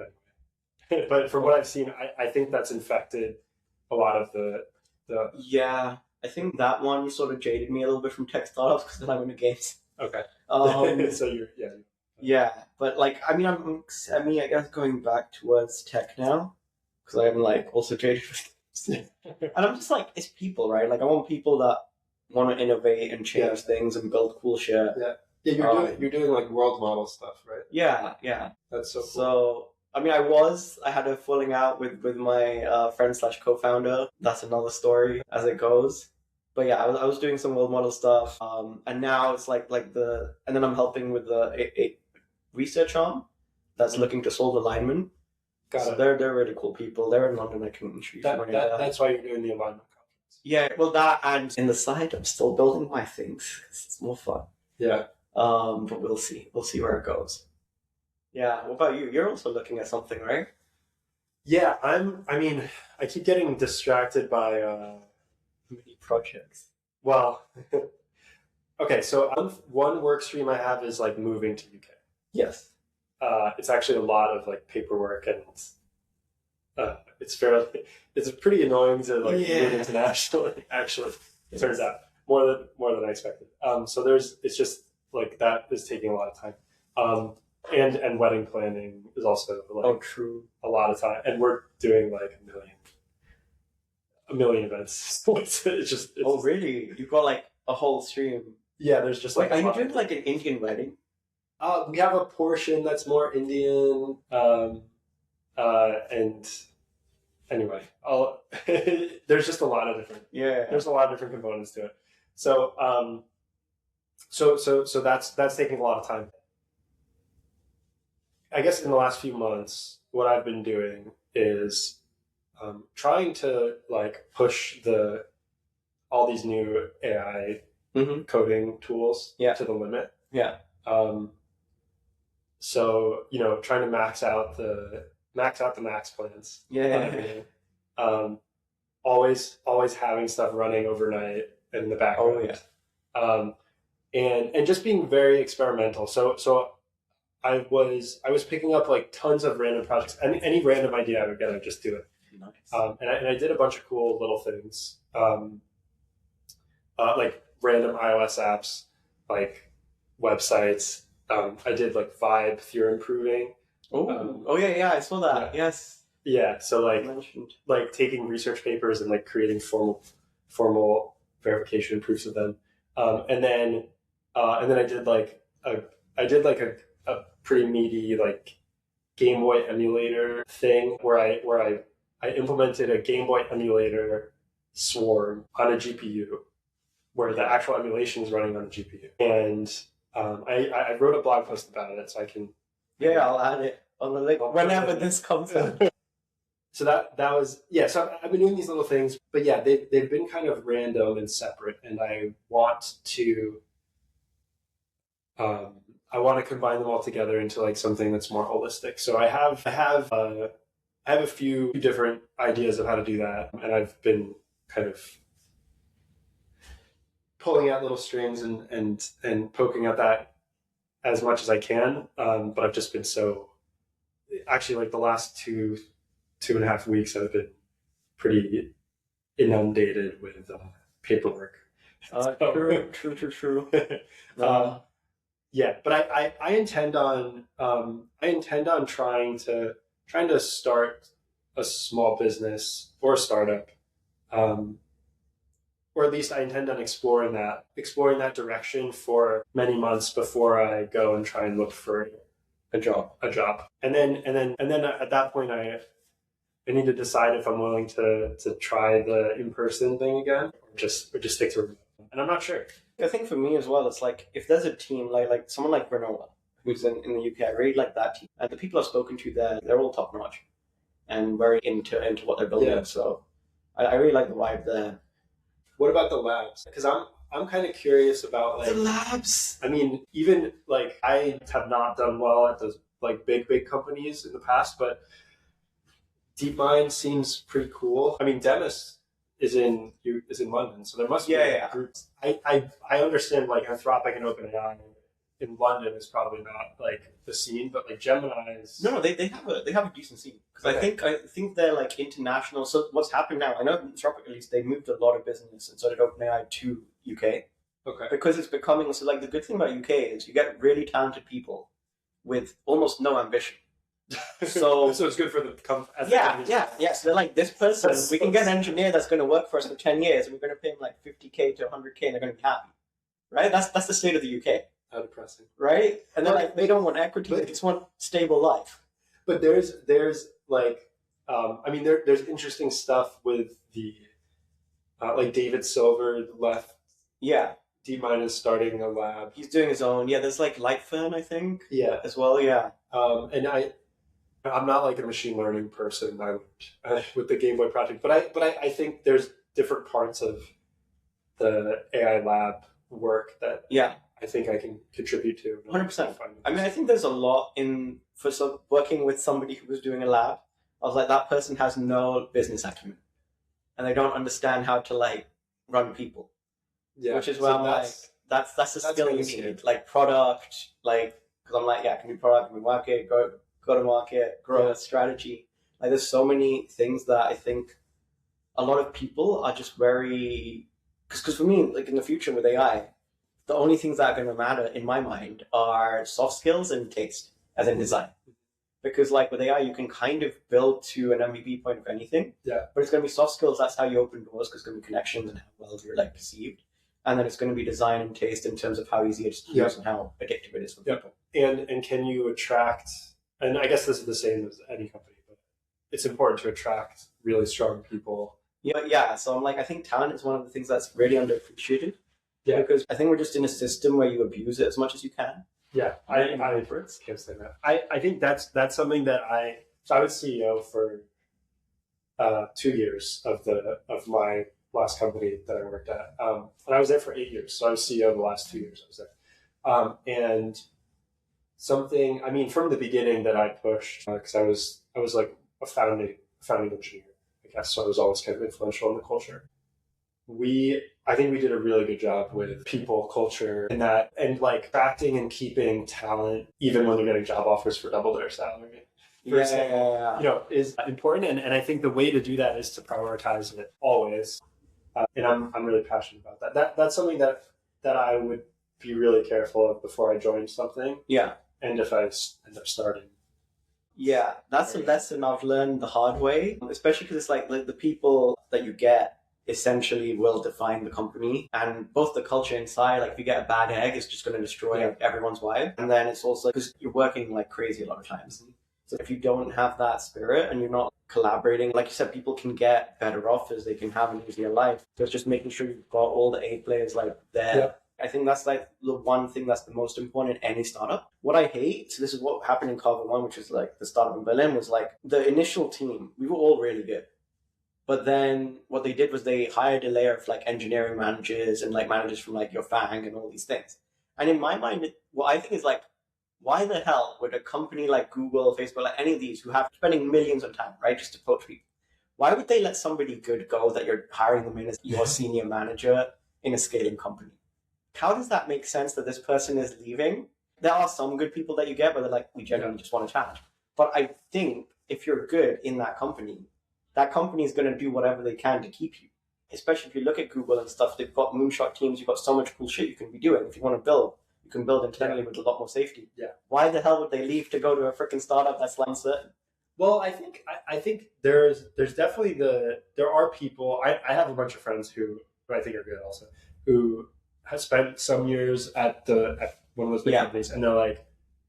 [SPEAKER 2] anyway. But from what I've seen, I think that's infected a lot of the.
[SPEAKER 1] Yeah. I think that one sort of jaded me a little bit from tech startups because then I went to games.
[SPEAKER 2] Okay. So you're
[SPEAKER 1] Yeah, but like I mean, I'm I guess going back towards tech now because I'm like also jaded with games, and I'm just like it's people, right? Like I want people that want to innovate and change things and build cool shit.
[SPEAKER 2] Yeah, you're doing like world model stuff, right?
[SPEAKER 1] Yeah.
[SPEAKER 2] That's so cool.
[SPEAKER 1] So I mean, I had a falling out with my friend slash co-founder. That's another story as it goes. But yeah, I was doing some world model stuff, and now it's like and then I'm helping with a research arm that's looking to solve alignment.
[SPEAKER 2] Got it.
[SPEAKER 1] They're really cool people. They're in London. I can introduce you.
[SPEAKER 2] That's why you're doing the alignment conference.
[SPEAKER 1] Yeah, well, that and in the side, I'm still building my things. It's more fun.
[SPEAKER 2] Yeah.
[SPEAKER 1] But we'll see. We'll see where it goes. Yeah. What about you? You're also looking at something, right?
[SPEAKER 2] Yeah, I keep getting distracted by
[SPEAKER 1] many projects.
[SPEAKER 2] Well, okay, so one work stream I have is like moving to UK.
[SPEAKER 1] Yes.
[SPEAKER 2] It's actually a lot of like paperwork and it's pretty annoying to like move internationally. Actually, it turns out more than I expected. So it's just like that is taking a lot of time. And wedding planning is also like
[SPEAKER 1] true.
[SPEAKER 2] A lot of time, and we're doing like a million events. So it's just
[SPEAKER 1] really? You've got like a whole stream.
[SPEAKER 2] Yeah, there's just like.
[SPEAKER 1] Wait, are you doing like an Indian wedding?
[SPEAKER 2] We have a portion that's more Indian, and anyway, there's just a lot of different.
[SPEAKER 1] Yeah.
[SPEAKER 2] There's a lot of different components to it. So so that's taking a lot of time. I guess in the last few months, what I've been doing is trying to like push all these new AI coding tools to the limit.
[SPEAKER 1] Yeah.
[SPEAKER 2] So trying to max out the max plans.
[SPEAKER 1] Yeah.
[SPEAKER 2] Always having stuff running overnight in the background.
[SPEAKER 1] Oh yeah.
[SPEAKER 2] And just being very experimental. So I was picking up like tons of random projects. Any random idea I would get, I'd just do it.
[SPEAKER 1] Nice.
[SPEAKER 2] And I did a bunch of cool little things, like random iOS apps, like websites. I did like vibe theorem proving.
[SPEAKER 1] Yeah, I saw that.
[SPEAKER 2] Yeah.
[SPEAKER 1] Yes.
[SPEAKER 2] Yeah, so like taking research papers and like creating formal verification proofs of them, and then I did like a pretty meaty like Game Boy emulator thing where I implemented a Game Boy emulator swarm on a GPU where the actual emulation is running on a GPU. And I wrote a blog post about it, so I can...
[SPEAKER 1] Yeah, I'll add it on the link whenever this comes out.
[SPEAKER 2] So that was... Yeah, so I've been doing these little things, but yeah, they've been kind of random and separate, and I want to... I want to combine them all together into like something that's more holistic. So I have a few different ideas of how to do that, and I've been kind of pulling out little strings and poking at that as much as I can. But I've just been actually like the last 2.5 weeks, I've been pretty inundated with paperwork.
[SPEAKER 1] True.
[SPEAKER 2] Yeah, but I intend on trying to start a small business or a startup, or at least I intend on exploring that direction for many months before I go and try and look for a job, and then at that point I need to decide if I'm willing to try the in-person thing again or just stick to remote. And I'm not sure.
[SPEAKER 1] I think for me as well, it's like if there's a team like someone like Granola, who's in the UK, I really like that team. And the people I've spoken to there, they're all top notch and very into what they're building. Yeah. So I really like the vibe there.
[SPEAKER 2] What about the labs? Because I'm kind of curious about like
[SPEAKER 1] the labs.
[SPEAKER 2] I mean, even like I have not done well at those like big companies in the past, but DeepMind seems pretty cool. I mean, Demis is in London, so there must be groups. I understand like Anthropic and OpenAI in London is probably not like the scene, but like Gemini's.
[SPEAKER 1] No, they have a decent scene because I think they're like international. So what's happened now? I know Anthropic at least they moved a lot of business and so did OpenAI to UK.
[SPEAKER 2] Okay.
[SPEAKER 1] Because it's becoming so. Like the good thing about UK is you get really talented people with almost no ambition. So
[SPEAKER 2] so it's good for the
[SPEAKER 1] yeah. So they're like, this person, we can get an engineer that's going to work for us for 10 years, and we're going to pay him like 50K to 100K, and they're going to be happy, right? That's the state of the UK.
[SPEAKER 2] How depressing,
[SPEAKER 1] right? And they're like, they don't want equity; they just want stable life.
[SPEAKER 2] But there's like, I mean, there's interesting stuff with the like David Silver left.
[SPEAKER 1] Yeah.
[SPEAKER 2] D-Minus starting a lab.
[SPEAKER 1] He's doing his own. Yeah, there's like Lightfern, I think.
[SPEAKER 2] Yeah.
[SPEAKER 1] As well, yeah.
[SPEAKER 2] And I'm not like a machine learning person. I learned with the Game Boy project, but I think there's different parts of the AI lab work that I think I can contribute to.
[SPEAKER 1] 100%. I mean, I think there's a lot for working with somebody who was doing a lab. I was like, that person has no business acumen, and they don't understand how to like run people. Yeah, which is why I'm like, that's a skill you need, like product, like, because I'm like, I can do product, we market, go to market, growth, strategy. Like, there's so many things that I think a lot of people are just very, because for me, like in the future with AI, the only things that are going to matter in my mind are soft skills and taste, as in design. Because like with AI, you can kind of build to an MVP point of anything.
[SPEAKER 2] Yeah.
[SPEAKER 1] But it's going to be soft skills. That's how you open doors, because it's going to be connections and how well you're like perceived. And then it's going to be design and taste in terms of how easy it is to use and how addictive it is for people.
[SPEAKER 2] And can you attract, and I guess this is the same as any company, but it's important to attract really strong people.
[SPEAKER 1] Yeah. So I'm like, I think talent is one of the things that's really underappreciated.
[SPEAKER 2] Yeah.
[SPEAKER 1] Because I think we're just in a system where you abuse it as much as you can.
[SPEAKER 2] Yeah. I can't say that. I think that's something that I was CEO for 2 years of my last company that I worked at. And I was there for 8 years. So I was CEO the last 2 years I was there. And something, I mean, from the beginning that I pushed, because I was like a founding engineer, I guess. So I was always kind of influential in the culture. I think we did a really good job with people, culture, and like attracting and keeping talent, even when they're getting job offers for double their salary.
[SPEAKER 1] Yeah.
[SPEAKER 2] You know, is important. And I think the way to do that is to prioritize it always. And I'm really passionate about that. That's something that I would be really careful of before I join something.
[SPEAKER 1] Yeah.
[SPEAKER 2] And if I end up starting.
[SPEAKER 1] Yeah, that's a lesson I've learned the hard way, especially because it's like the people that you get essentially will define the company, and both the culture inside, like if you get a bad egg, it's just going to destroy everyone's vibe. And then it's also because you're working like crazy a lot of times. So if you don't have that spirit and you're not collaborating, like you said, people can get better offers, they can have an easier life. So it's just making sure you've got all the A players like there. Yeah. I think that's like the one thing that's the most important in any startup. What I hate, so this is what happened in Carver One, which was like the startup in Berlin, was like the initial team, we were all really good. But then what they did was they hired a layer of like engineering managers and like managers from like your FANG and all these things. And in my mind, what I think is like, why the hell would a company like Google, Facebook, like any of these who have spending millions on time, right, just to poach people, why would they let somebody good go that you're hiring them in as your senior manager in a scaling company? How does that make sense that this person is leaving? There are some good people that you get where they're like, we genuinely just want to challenge. But I think if you're good in that company is going to do whatever they can to keep you. Especially if you look at Google and stuff, they've got moonshot teams, you've got so much cool shit you can be doing. If you want to build, you can build internally with a lot more safety. Yeah. Why the hell would they leave to go to a freaking startup that's uncertain?
[SPEAKER 2] Well, I think there's definitely there are people, I have a bunch of friends who I think are good also, who have spent some years at one of those big companies, and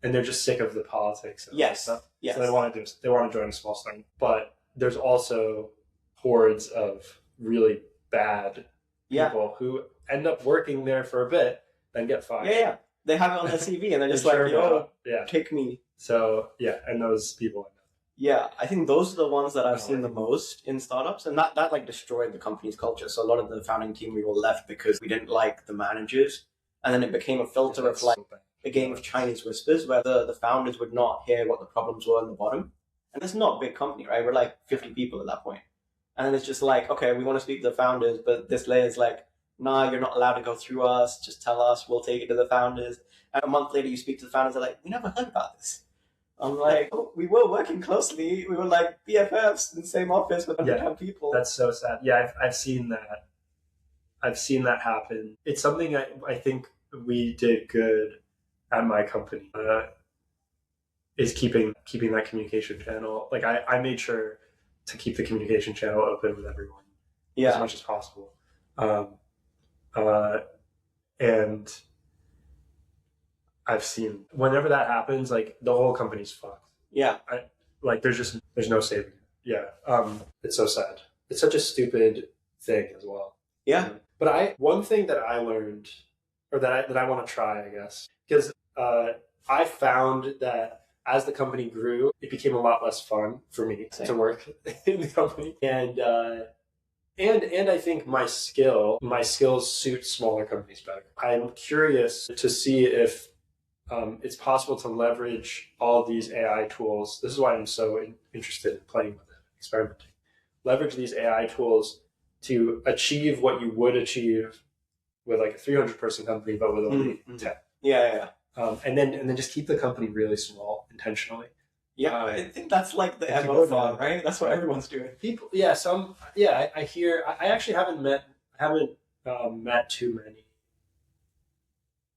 [SPEAKER 2] they're just sick of the politics and stuff. Yes. So they want to join a small startup. But there's also hordes of really bad people who end up working there for a bit, then get fired.
[SPEAKER 1] Yeah. They have it on their CV and they're just take me.
[SPEAKER 2] So, and those people.
[SPEAKER 1] Yeah, I think those are the ones that I've seen the most in startups, and that like destroyed the company's culture. So a lot of the founding team, we all left because we didn't like the managers, and then it became a filter of like a game of Chinese whispers where the founders would not hear what the problems were in the bottom. And it's not a big company, right? We're like 50 people at that point. And then it's just like, okay, we want to speak to the founders, but this layer is like, nah, you're not allowed to go through us. Just tell us, we'll take it to the founders. And a month later, you speak to the founders, they're like, we never heard about this. I'm like, oh, we were working closely. We were like BFFs in the same office with 110 people.
[SPEAKER 2] That's so sad. Yeah, I've seen that. I've seen that happen. It's something I think we did good at my company. Is keeping that communication channel. Like I made sure to keep the communication channel open with everyone as much as possible. And I've seen whenever that happens, like the whole company's fucked.
[SPEAKER 1] Yeah.
[SPEAKER 2] There's no saving it. Yeah. It's so sad. It's such a stupid thing as well.
[SPEAKER 1] Yeah.
[SPEAKER 2] But one thing that I learned, or that I want to try, I guess, because I found that as the company grew, it became a lot less fun for me to work in the company. And I think my skills suit smaller companies better. I'm curious to see if it's possible to leverage all these AI tools. This is why I'm so interested in playing with it, experimenting. Leverage these AI tools to achieve what you would achieve with like a 300-person company, but with only 10.
[SPEAKER 1] Yeah.
[SPEAKER 2] And then just keep the company really small intentionally.
[SPEAKER 1] Yeah, I think that's like the MO thing, right? That's what everyone's doing.
[SPEAKER 2] People, I hear. I actually haven't met too many,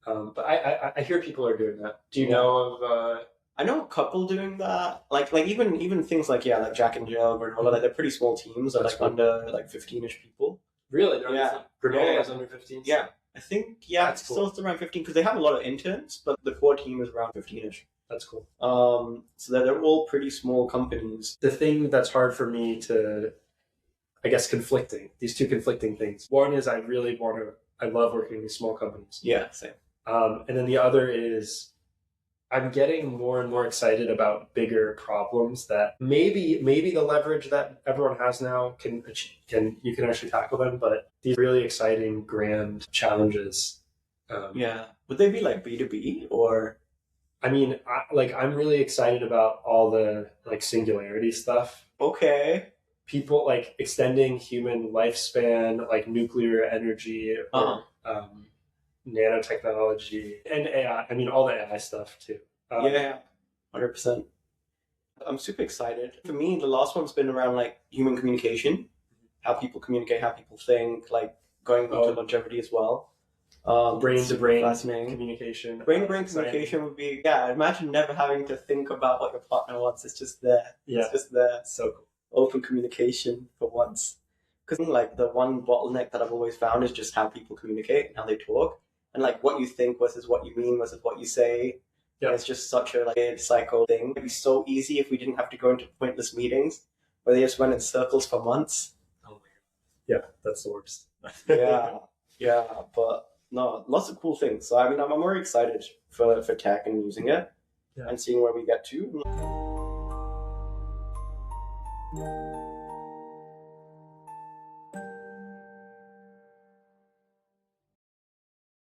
[SPEAKER 2] but I hear people are doing that. Do you know of?
[SPEAKER 1] I know a couple doing that. Like even things like Jack and Jill, Granola, like they're pretty small teams. They're like under like 15-ish people.
[SPEAKER 2] Really? Granola is under 15.
[SPEAKER 1] Yeah. I think, it's still around 15 because they have a lot of interns, but the core team is around 15-ish.
[SPEAKER 2] That's cool.
[SPEAKER 1] So they're all pretty small companies.
[SPEAKER 2] The thing that's hard for me to, I guess, these two conflicting things. One is I love working in these small companies.
[SPEAKER 1] Yeah, same.
[SPEAKER 2] And then the other is I'm getting more and more excited about bigger problems that maybe the leverage that everyone has now you can actually tackle them, but these really exciting grand challenges.
[SPEAKER 1] Would they be like B2B or?
[SPEAKER 2] I mean, I'm really excited about all the like singularity stuff.
[SPEAKER 1] Okay.
[SPEAKER 2] People like extending human lifespan, like nuclear energy, or, nanotechnology and AI. I mean, all the AI stuff too.
[SPEAKER 1] 100%. I'm super excited. For me, the last one's been around like human communication, how people communicate, how people think, like going into longevity as well.
[SPEAKER 2] Brain-to-brain communication.
[SPEAKER 1] Brain-to-brain communication would be, imagine never having to think about what your partner wants. It's just there.
[SPEAKER 2] Yeah.
[SPEAKER 1] It's just there.
[SPEAKER 2] So cool.
[SPEAKER 1] Open communication for once. Because like the one bottleneck that I've always found is just how people communicate and how they talk. And like what you think versus what you mean versus what you say. Yeah. It's just such a weird cycle thing. It'd be so easy if we didn't have to go into pointless meetings where they just went in circles for months.
[SPEAKER 2] Oh my god. Yeah, that's the worst.
[SPEAKER 1] Yeah, but no, lots of cool things. So I mean, I'm very excited for tech and using it and seeing where we get to.